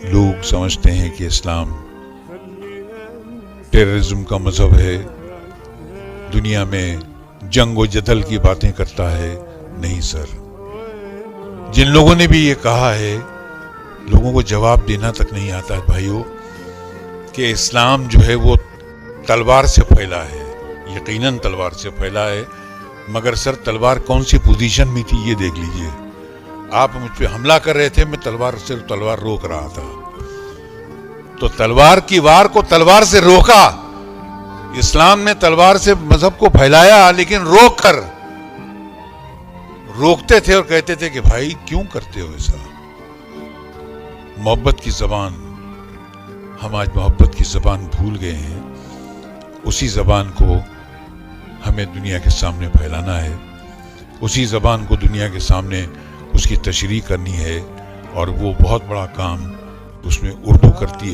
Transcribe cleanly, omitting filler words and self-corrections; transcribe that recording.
لوگ سمجھتے ہیں کہ اسلام ٹیررزم کا مذہب ہے، دنیا میں جنگ و جدل کی باتیں کرتا ہے. نہیں سر، جن لوگوں نے بھی یہ کہا ہے لوگوں کو جواب دینا تک نہیں آتا بھائیو کہ اسلام جو ہے وہ تلوار سے پھیلا ہے. یقیناً تلوار سے پھیلا ہے، مگر سر تلوار کون سی پوزیشن میں تھی یہ دیکھ لیجئے. آپ مجھ پہ حملہ کر رہے تھے، میں تلوار روک رہا تھا. تو تلوار کی وار کو تلوار سے روکا. اسلام نے تلوار سے مذہب کو پھیلایا، لیکن روک کر روکتے تھے اور کہتے تھے کہ بھائی کیوں کرتے ہو ایسا. محبت کی زبان، ہم آج محبت کی زبان بھول گئے ہیں. اسی زبان کو ہمیں دنیا کے سامنے پھیلانا ہے، اسی زبان کو دنیا کے سامنے اس کی تشریح کرنی ہے، اور وہ بہت بڑا کام اس میں اردو کرتی ہے.